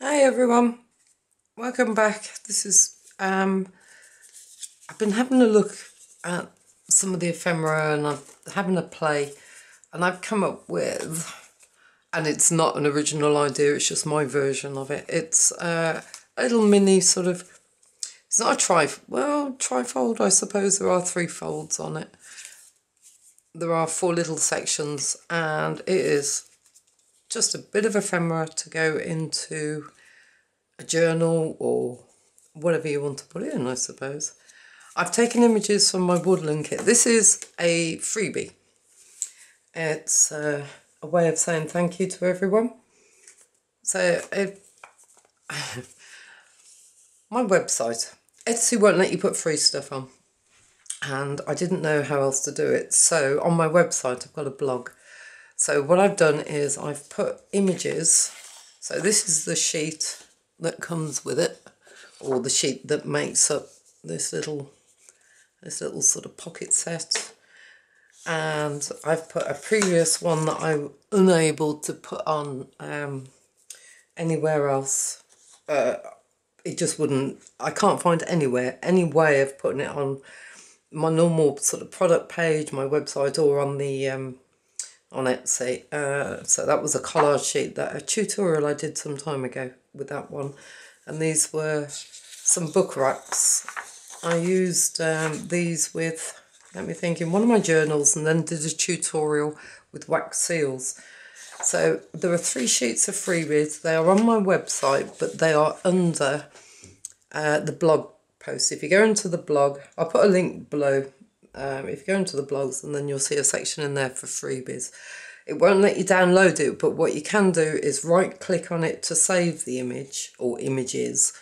Hi everyone, welcome back. This is I've been having a look at some of the ephemera and I'm having a play, and I've come up with, and it's not an original idea, it's just my version of it. It's a little mini sort of, it's not a trifold, I suppose. There are 3 folds on it. There are 4 little sections, and it is just a bit of ephemera to go into a journal or whatever you want to put in, I suppose. I've taken images from my woodland kit. This is a freebie. It's a way of saying thank you to everyone. So my website, Etsy won't let you put free stuff on, and I didn't know how else to do it. So on my website I've got a blog. So what I've done is I've put images. So this is the sheet that comes with it, or the sheet that makes up this little sort of pocket set. And I've put a previous one that I'm unable to put on anywhere else. It just wouldn't, I can't find anywhere, any way of putting it on my normal sort of product page, my website, or on the on Etsy. So that was a collage sheet, that a tutorial I did some time ago with that one. And these were some book wraps. I used these with, let me think, in one of my journals, and then did a tutorial with wax seals. So there are 3 sheets of freebies. They are on my website, but they are under the blog post. If you go into the blog, I'll put a link below. If you go into the blogs, and then you'll see a section in there for freebies. It won't let you download it, but what you can do is right click on it to save the image or images,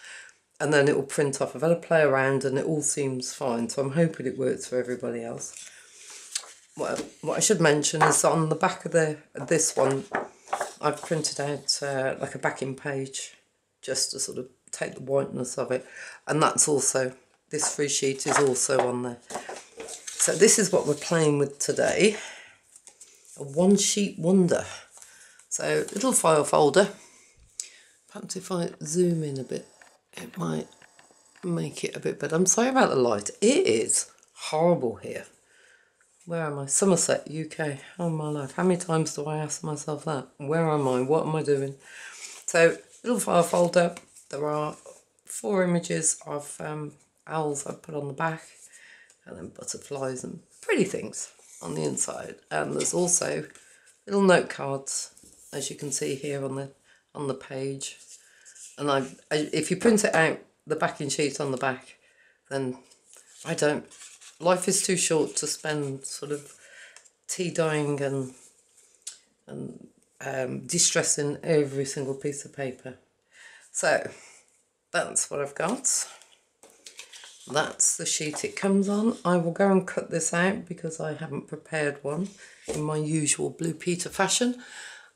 and then it will print off. I've had a play around and it all seems fine, so I'm hoping it works for everybody else. What I should mention is on the back of this one, I've printed out like a backing page, just to sort of take the whiteness of it, and that's also, this free sheet is also on there. So this is what we're playing with today, a 1-sheet wonder. So little file folder. Perhaps if I zoom in a bit, it might make it a bit better. I'm sorry about the light. It is horrible here. Where am I? Somerset, UK. Oh my life. How many times do I ask myself that? Where am I? What am I doing? So, little file folder. There are 4 images of owls I've put on the back, and then butterflies and pretty things on the inside. And there's also little note cards, as you can see here on the page. And if you print it out, the backing sheet on the back, then life is too short to spend sort of tea dyeing and distressing every single piece of paper. So that's what I've got. That's the sheet it comes on. I will go and cut this out because I haven't prepared one in my usual Blue Peter fashion,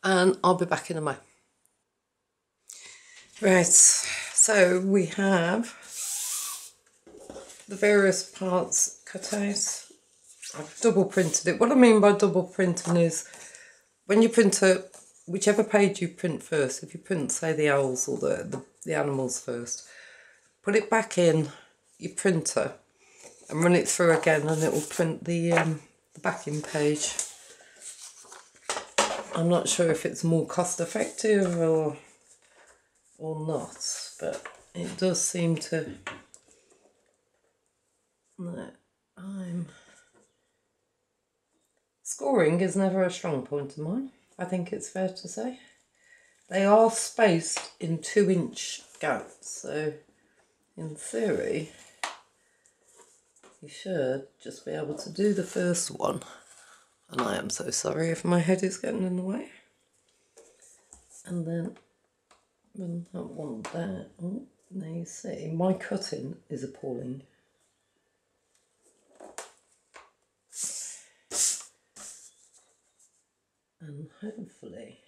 and I'll be back in a moment. Right, so we have the various parts cut out. I've double printed it. What I mean by double printing is when you print whichever page you print first, if you print, say, the owls or the animals first, put it back in your printer and run it through again, and it will print the backing page. I'm not sure if it's more cost effective or not, but it does seem to. No, scoring is never a strong point of mine, I think it's fair to say. They are spaced in 2-inch gaps, so in theory you should just be able to do the first one. And I am so sorry if my head is getting in the way. And then run that one there. Oh, now you see, my cutting is appalling. And hopefully,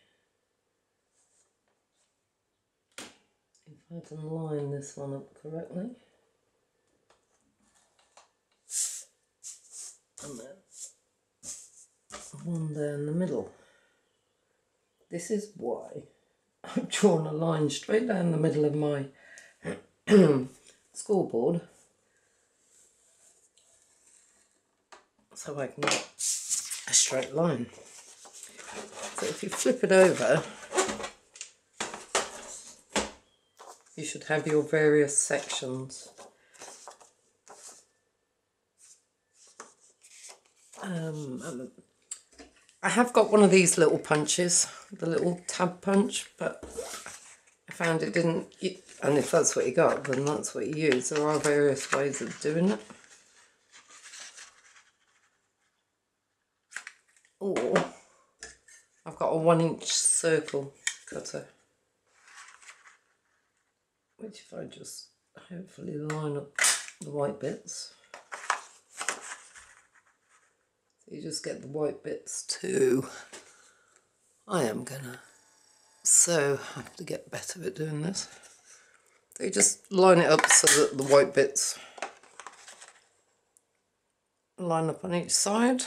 if I can line this one up correctly, and then one there in the middle. This is why I've drawn a line straight down the middle of my scoreboard so I can get a straight line. So if you flip it over, you should have your various sections. I have got one of these little punches, the little tab punch, but I found it didn't, and if that's what you got, then that's what you use. There are various ways of doing it. Or I've got a 1-inch circle cutter, which if I just hopefully line up the white bits, so you just get the white bits too. I am gonna so have to get better at doing this. So you just line it up so that the white bits line up on each side.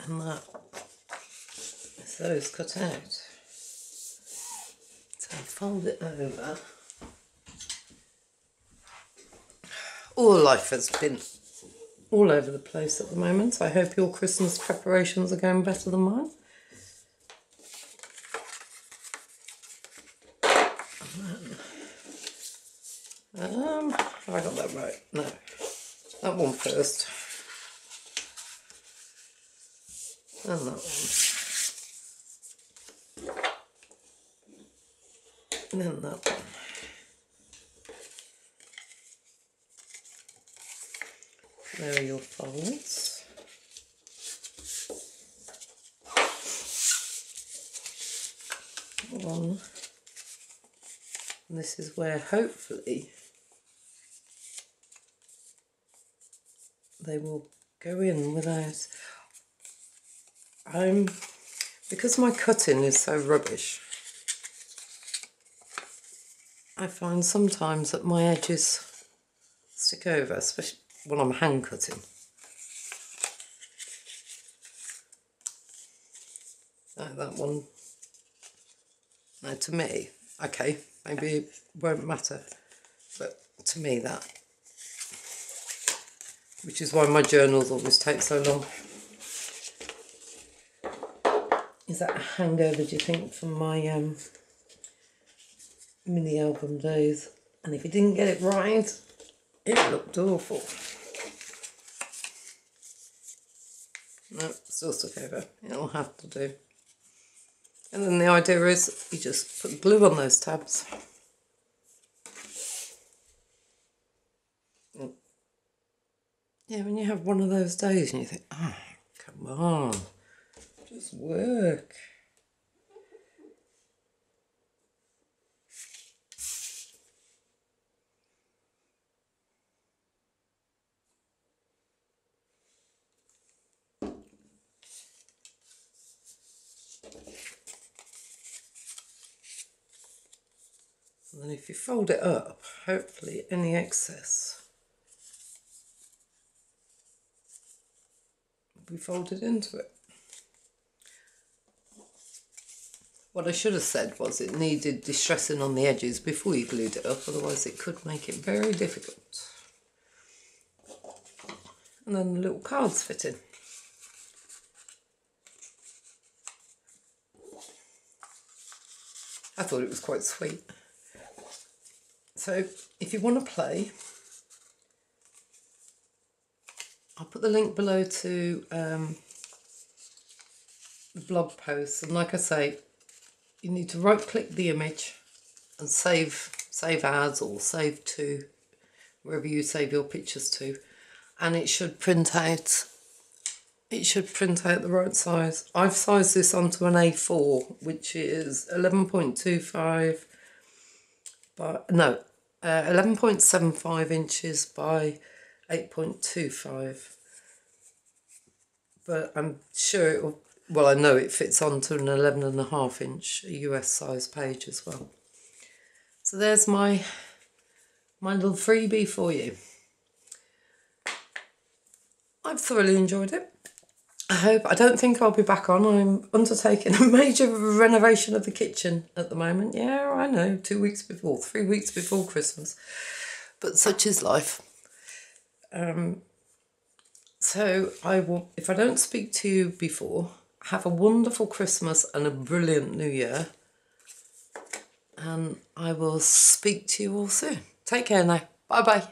And that is those cut out. So fold it over. All life has been all over the place at the moment. I hope your Christmas preparations are going better than mine. Have I got that right? No. That one first. And that one. And then that one. There are your folds. One. And this is where hopefully they will go in without... because my cutting is so rubbish, I find sometimes that my edges stick over, especially when I'm hand cutting. That one, no, to me, okay, maybe it won't matter, but to me that, which is why my journals always take so long. Is that a hangover, do you think, from my mini album days? And if you didn't get it right, it looked awful. No, still stuck over. It'll have to do. And then the idea is you just put glue on those tabs. Yeah, when you have one of those days and you think, oh, come on, just work. And then if you fold it up, hopefully any excess will be folded into it. What I should have said was it needed distressing on the edges before you glued it up, otherwise it could make it very difficult. And then the little cards fit in. I thought it was quite sweet. So if you want to play, I'll put the link below to the blog post, and like I say, you need to right click the image and save as or save to wherever you save your pictures to, and it should print out the right size. I've sized this onto an A4, which is 11.25 by 11.75 inches by 8.25, but I'm sure it will, well, I know it fits onto an 11.5 inch US size page as well. So there's my little freebie for you. I've thoroughly enjoyed it. I don't think I'll be back on. I'm undertaking a major renovation of the kitchen at the moment. Yeah, I know, 3 weeks before Christmas. But such is life. So I will, if I don't speak to you before, have a wonderful Christmas and a brilliant New Year. And I will speak to you all soon. Take care now. Bye-bye.